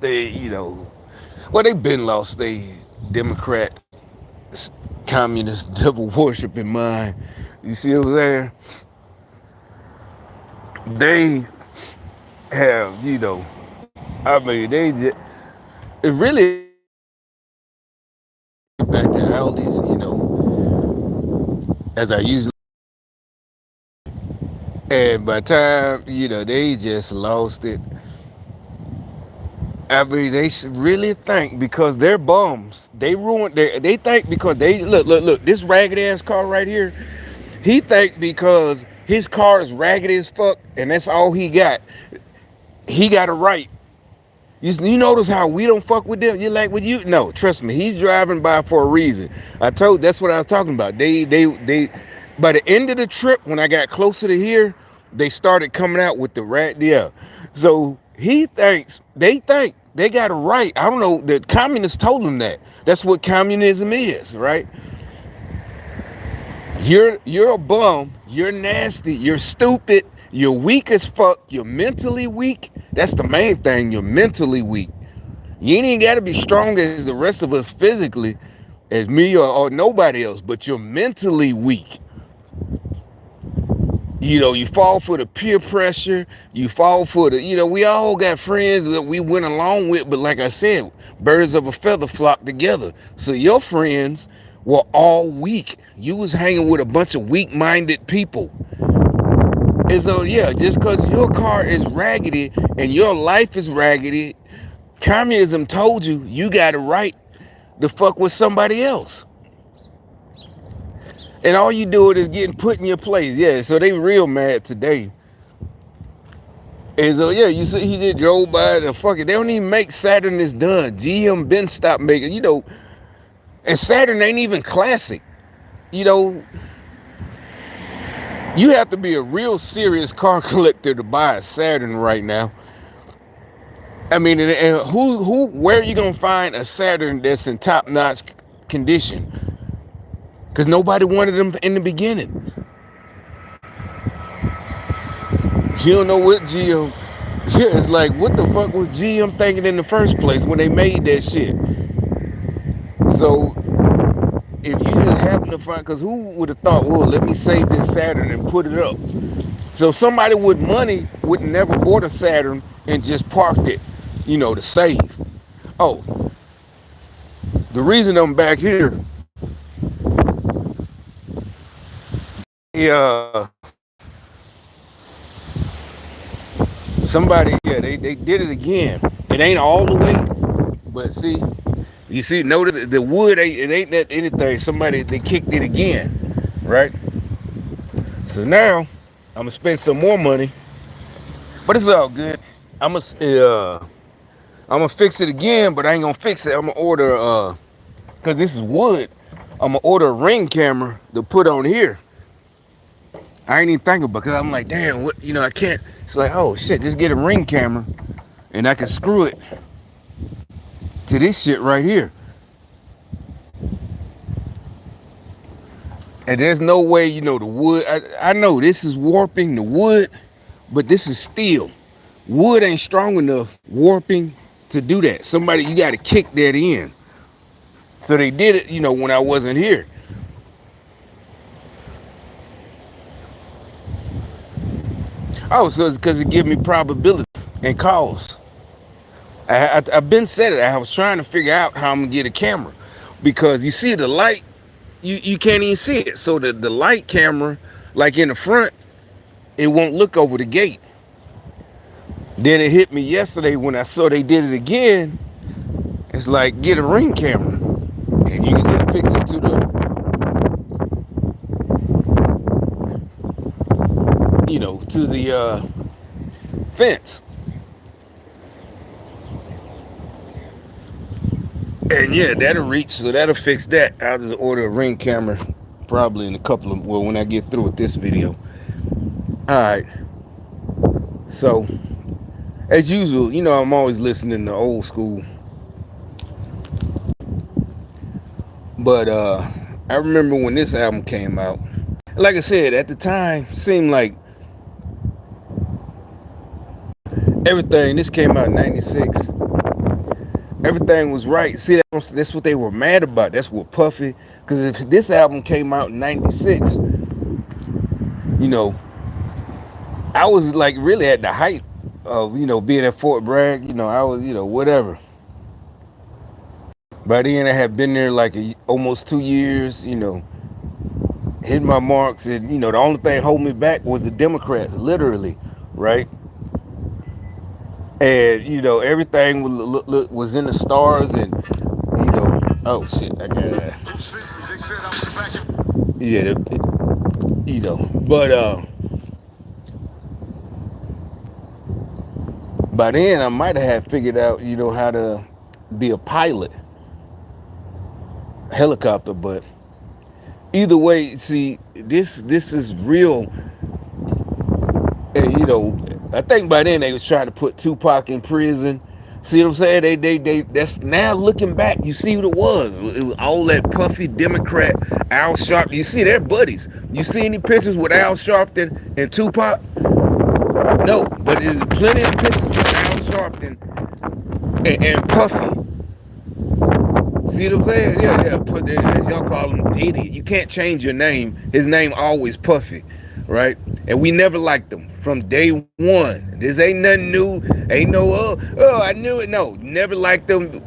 lost their, well, they've been lost their Democrat, communist, devil worshiping mind. You see what I'm saying? They have, I mean, it really back to Aldi's, as I usually, and by the time, they just lost it. I mean, they really think because they're bums, they ruined they think because they, look, this ragged ass car right here, he think because his car is ragged as fuck and that's all he got a right. You notice how we don't fuck with them? You like with you? No, trust me, he's driving by for a reason. That's what I was talking about. They by the end of the trip, when I got closer to here, they started coming out with the rat. Yeah. So they think they got a right. I don't know, the communists told them that. That's what communism is, right? You're a bum, you're nasty, you're stupid, you're weak as fuck, you're mentally weak. That's the main thing, you're mentally weak. You ain't even gotta be strong as the rest of us physically, as me or nobody else, but you're mentally weak. You fall for the peer pressure, you fall for we all got friends that we went along with, but like I said, birds of a feather flock together. So your friends were all weak. You was hanging with a bunch of weak-minded people. And so, yeah, just because your car is raggedy and your life is raggedy, communism told you got a right to fuck with somebody else. And all you do is getting put in your place. Yeah, so they real mad today. And so, yeah, you see, he just drove by the fucking, they don't even make Saturn is done. GM been stopped making, and Saturn ain't even classic. You have to be a real serious car collector to buy a Saturn right now. I mean, and where are you gonna find a Saturn that's in top-notch condition? Because nobody wanted them in the beginning. You don't know what GM. Yeah, it's like, what the fuck was GM thinking in the first place when they made that shit? So if you just happen to find, because who would have thought, well, let me save this Saturn and put it up. So somebody with money would never bought a Saturn and just parked it, to save. Oh, the reason I'm back here, somebody, they did it again. It ain't all the way, but notice the wood it ain't that anything. Somebody, they kicked it again, right? So now I'm gonna spend some more money, but it's all good. I'm gonna fix it again, but I ain't gonna fix it. I'm gonna order cause this is wood. I'm gonna order a ring camera to put on here. I ain't even thinking about it, because I'm like, damn, what, I can't. It's like, oh shit, just get a ring camera and I can screw it to this shit right here. And there's no way, the wood, I know this is warping the wood, but this is steel. Wood ain't strong enough warping to do that. You got to kick that in. So they did it, when I wasn't here. Oh, so it's because it gives me probability and cost. I've been said it. I was trying to figure out how I'm gonna get a camera, because you see the light, you can't even see it. So the light camera, like in the front, it won't look over the gate. Then it hit me yesterday when I saw they did it again. It's like, get a ring camera, and you can just fix it to the fence. And yeah, that'll reach, so that'll fix that. I'll just order a ring camera probably in when I get through with this video. Alright. So, as usual, I'm always listening to old school. But I remember when this album came out. Like I said, at the time, seemed like everything, this came out in 96. Everything was right. See, that's what they were mad about. That's what Puffy. Because if this album came out in '96, you know, I was like really at the height of being at Fort Bragg. I was whatever. By then, I had been there like almost 2 years. Hit my marks, and the only thing holding me back was the Democrats, literally, right? And everything was in the stars, and oh shit, I got yeah, but by then I might have had figured out how to be a pilot, helicopter, but either way, see, this is real. And I think by then they was trying to put Tupac in prison. See what I'm saying? They that's now looking back, you see what it was. It was all that Puffy, Democrat, Al Sharpton. You see they're buddies. You see any pictures with Al Sharpton and Tupac? No, but there's plenty of pictures with Al Sharpton and Puffy. See what I'm saying? Yeah. Put that, as y'all call him, Diddy. You can't change your name. His name always Puffy, right? And we never liked him from day one. This ain't nothing new. Ain't no I knew it. No, never liked him.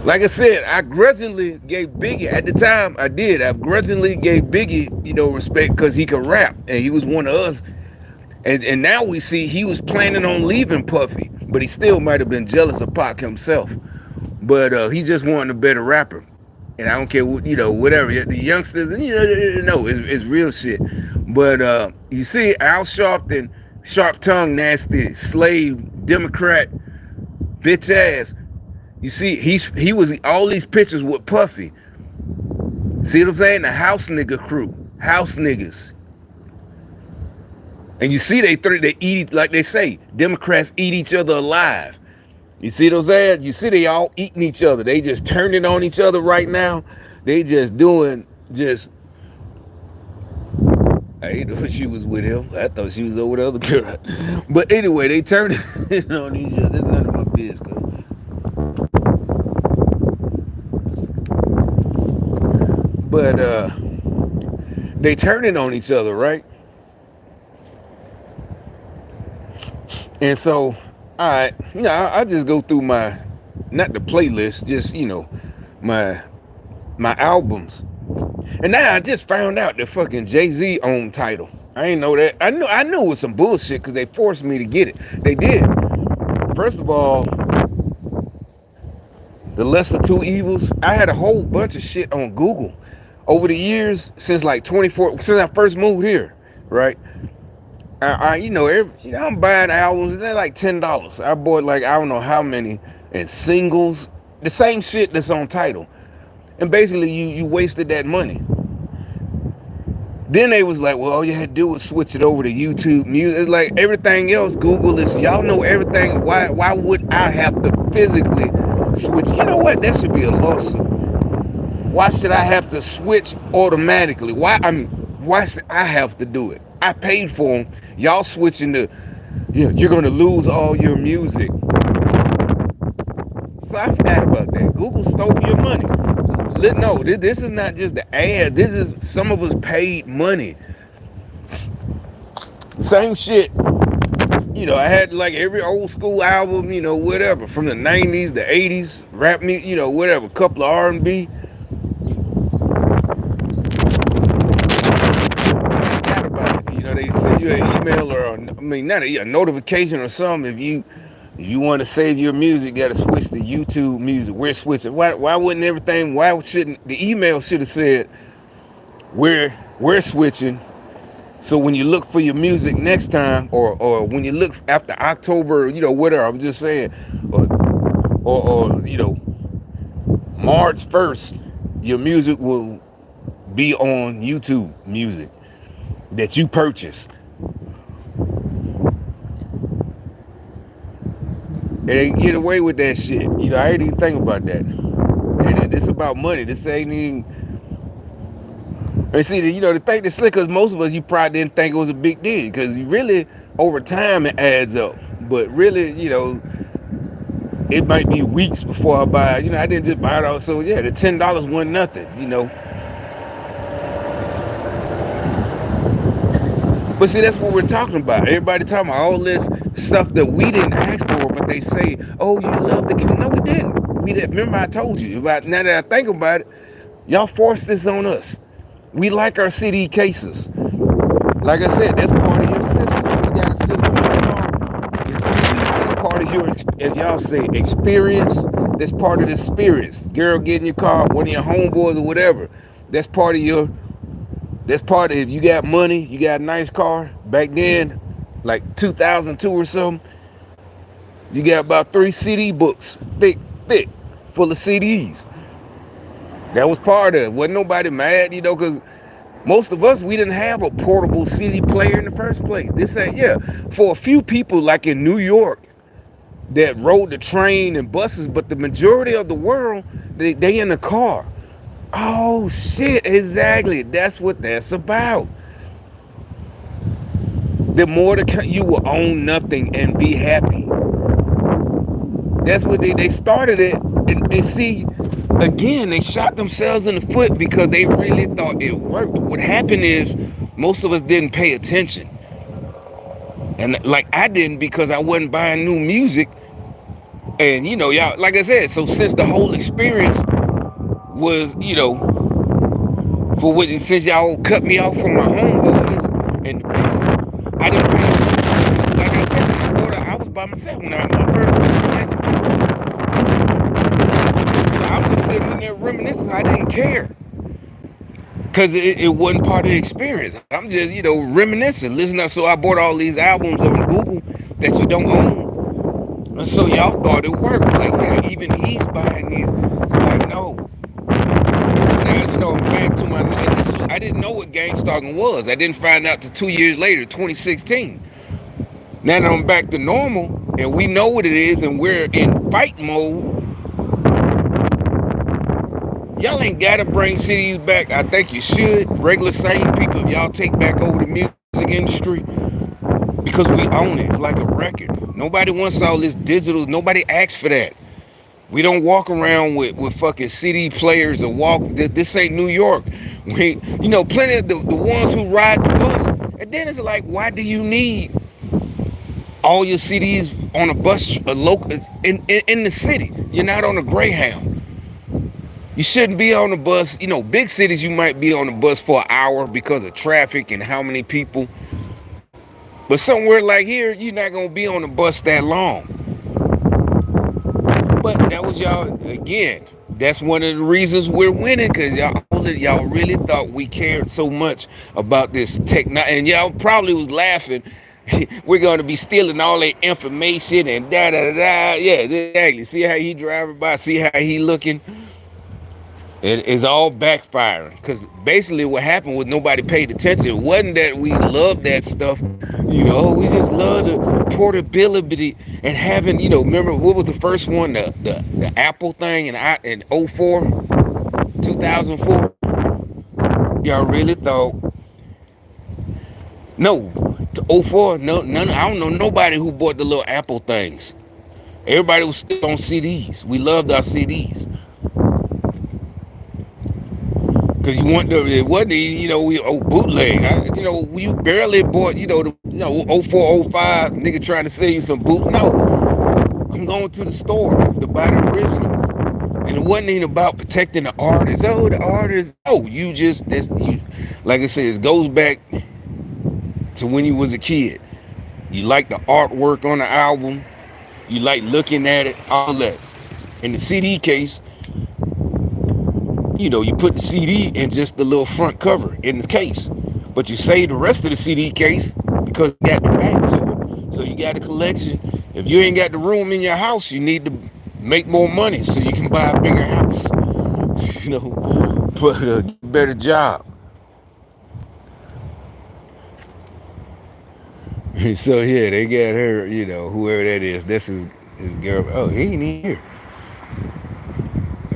Like I said, I grudgingly gave Biggie at the time. I did. I grudgingly gave Biggie, respect because he could rap and he was one of us. And now we see he was planning on leaving Puffy, but he still might have been jealous of Pac himself. But he just wanted a better rapper. And I don't care what, whatever. The youngsters, it's real shit. But you see, Al Sharpton, sharp tongue, nasty, slave, Democrat, bitch ass. You see, he was all these pictures with Puffy. See what I'm saying? The house nigga crew. House niggas. And you see they eat, like they say, Democrats eat each other alive. You see what I'm saying? You see they all eating each other. They just turning on each other right now. They just doing I didn't know she was with him. I thought she was over the other girl. But anyway, they turning on each other. That's none of my business. But they turning on each other, right? And so, all right, I just go through my, not the playlist, just my albums. And now I just found out that fucking Jay-Z owned Tidal. I ain't know that. I knew it was some bullshit because they forced me to get it. They did. First of all, the lesser two evils. I had a whole bunch of shit on Google over the years since like 24, since I first moved here, right? I'm buying albums. They're like $10. I bought like I don't know how many and singles, the same shit that's on Tidal, and basically you wasted that money. Then they was like, well, all you had to do was switch it over to YouTube Music. It's like everything else, Google is. Y'all know everything. Why would I have to physically switch? You know what? That should be a lawsuit. Why should I have to switch automatically? Why should I have to do it? I paid for them. Y'all switching to, you're going to lose all your music. So I forgot about that. Google stole your money. No, this is not just the ad. This is, some of us paid money. Same shit. I had like every old school album, whatever, from the 90s, the 80s, rap me, whatever, couple of R&B. They send you an email or not a notification or something. If you want to save your music, you got to switch to YouTube Music. We're switching. Why wouldn't everything? Why shouldn't the email should have said we're switching? So when you look for your music next time, or when you look after October, whatever. I'm just saying, or March 1st, your music will be on YouTube Music that you purchased. And they get away with that shit. I didn't even think about that. And it's about money. This ain't even. And see, the thing that's slick, because most of us, you probably didn't think it was a big deal, because really, over time, it adds up. But really, it might be weeks before I buy it. I didn't just buy it all. So yeah, the $10 wasn't nothing. But see, that's what we're talking about. Everybody talking about all this stuff that we didn't ask for, but they say, "Oh, you love the kid." No, we didn't. We didn't. Remember, I told you about. Now that I think about it, y'all forced this on us. We like our CD cases. Like I said, that's part of your system. You got a system in the car. Your CD is part of your, as y'all say, experience. That's part of the experience. Girl, get in your car, one of your homeboys or whatever. That's part of your. That's part of, if you got money, you got a nice car. Back then, like 2002 or something, you got about 3 CD books, thick, full of CDs. That was part of it. Wasn't nobody mad, because most of us, we didn't have a portable CD player in the first place. This ain't, yeah. For a few people, like in New York, that rode the train and buses, but the majority of the world, they in the car. Oh, shit, exactly. That's what that's about. The more you will own nothing and be happy. That's what they started it. And see, again, they shot themselves in the foot because they really thought it worked. What happened is most of us didn't pay attention. And like I didn't, because I wasn't buying new music. And y'all, like I said, so since the whole experience was, for what, since y'all cut me off from my homeboys and the bitches, I didn't pay attention. Like I said, when I bought it, I was by myself when my first license. So I was sitting in there reminiscing. I didn't care. Because it wasn't part of the experience. I'm just, reminiscing, listening. So I bought all these albums on Google that you don't own. And so y'all thought it worked. Like, yeah, even he's buying these. It's like, no. Now, I'm back to my, and this was, I didn't know what gang stalking was. I didn't find out till 2 years later, 2016. Now that I'm back to normal, and we know what it is, and we're in fight mode, y'all ain't gotta bring cities back. I think you should. Regular sane people, if y'all take back over the music industry, because we own it. It's like a record. Nobody wants all this digital. Nobody asked for that. We don't walk around with fucking CD players or walk. This ain't New York. Plenty of the ones who ride the bus. And then it's like, why do you need all your CDs on a bus, a local in the city? You're not on a Greyhound. You shouldn't be on the bus. Big cities, you might be on the bus for an hour because of traffic and how many people. But somewhere like here, you're not going to be on the bus that long. But that was y'all, again, that's one of the reasons we're winning, because y'all really thought we cared so much about this technology. And y'all probably was laughing. We're going to be stealing all that information and da-da-da-da. Yeah, exactly. See how he driving by? See how he looking? It's all backfiring, because basically what happened was nobody paid attention. It wasn't that we loved that stuff, we just love the portability and having, remember what was the first one, the Apple thing in 04, 2004? Y'all really thought, no, 04, no, none, I don't know nobody who bought the little Apple things. Everybody was still on CDs. We loved our CDs. Because it wasn't, bootleg. You barely bought, the 04, 05, nigga trying to sell you some boot. No. I'm going to the store to buy the original. And it wasn't even about protecting the artist. Oh, the artist. Oh, like I said, it goes back to when you was a kid. You like the artwork on the album. You like looking at it, all that. In the CD case, you put the CD in just the little front cover in the case, but you save the rest of the CD case because you got the back to it. So you got a collection. If you ain't got the room in your house, you need to make more money so you can buy a bigger house. But a better job. So yeah, they got her, whoever that is. This is his girl. Oh, he ain't here.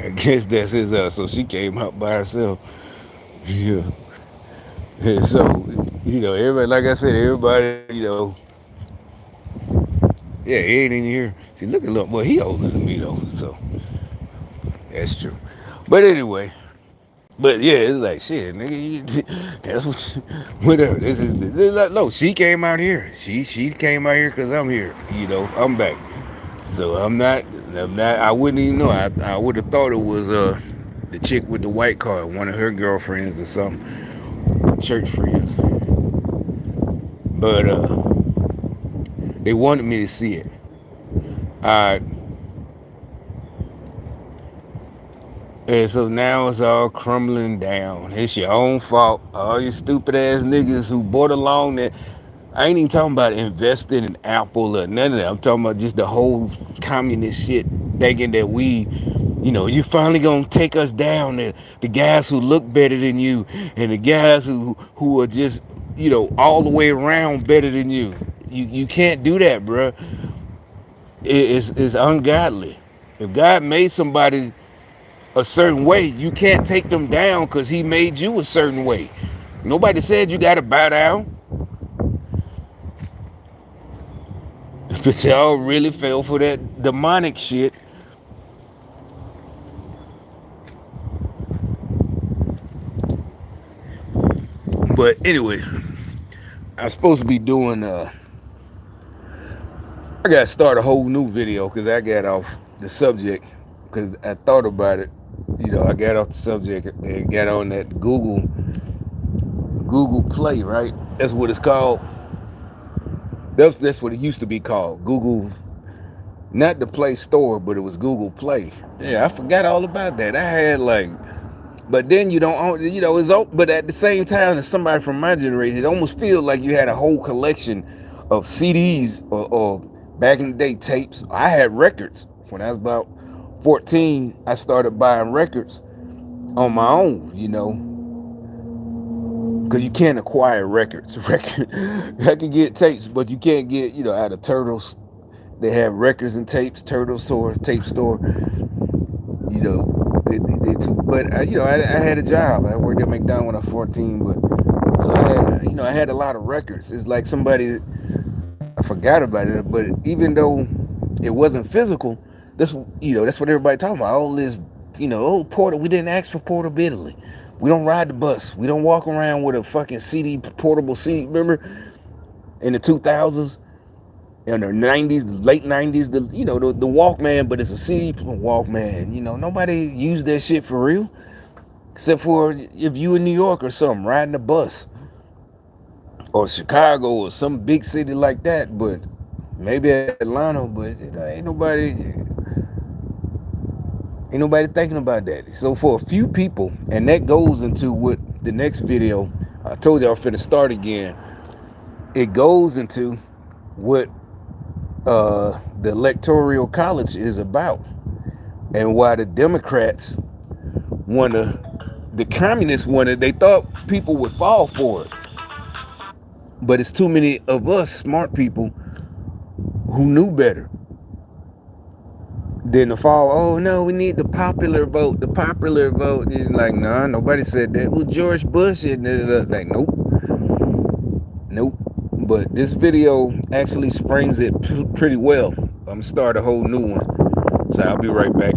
I guess that's his so she came out by herself. Yeah. And so, everybody, like I said, everybody, Yeah, he ain't in here. See, look at look. Well, he older than me though, so that's true. But anyway, but yeah, it's like shit, nigga. That's what. Whatever. This is like, no. She came out here. She came out here because I'm here. You know, I'm back. So I'm not. I'm not. I wouldn't even know. I would have thought it was the chick with the white car, one of her girlfriends or something, church friends. But they wanted me to see it. I And so now it's all crumbling down. It's your own fault. All you stupid ass niggas who bought along that. I ain't even talking about investing in Apple or none of that. I'm talking about just the whole communist shit, thinking that you finally gonna take us down. The guys who look better than you and the guys who are just, all the way around better than you. You can't do that, bro. It's ungodly. If God made somebody a certain way, you can't take them down because he made you a certain way. Nobody said you gotta bow down. But y'all really fell for that demonic shit. But anyway, I'm supposed to be doing I gotta start a whole new video because I got off the subject because I thought about it. I got off the subject and got on that Google Play, right? That's what it's called. That's what it used to be called. Google, not the Play Store, but it was Google Play. Yeah, I forgot all about that. I had but then you don't own, it's but at the same time, as somebody from my generation, it almost feels like you had a whole collection of CDs or back in the day tapes. I had records when I was about 14. I started buying records on my own, because you can't acquire records. I can get tapes, but you can't get, out of Turtles. They have records and tapes, Turtle store, tape store. They too. But I had a job. I worked at McDonald's when I was 14. But so I had a lot of records. It's like somebody, I forgot about it. But even though it wasn't physical, that's what everybody talking about. All this, we didn't ask for portability. We don't ride the bus. We don't walk around with a fucking portable CD. Remember in the 2000s, in the 90s, the late 90s, the Walkman, but it's a CD Walkman. Nobody used that shit for real, except for if you in New York or something, riding a bus, or Chicago or some big city like that. But maybe Atlanta, but ain't nobody thinking about that. So for a few people, and that goes into what the next video, I told you I'm finna start again. It goes into what the electoral college is about, and why the Democrats the communists they thought people would fall for it, but it's too many of us smart people who knew better than to fall. Oh no, we need the popular vote. And like, nah, nobody said that. Well, George Bush, and like, nope. But this video actually springs it pretty well. I'm gonna start a whole new one, so I'll be right back.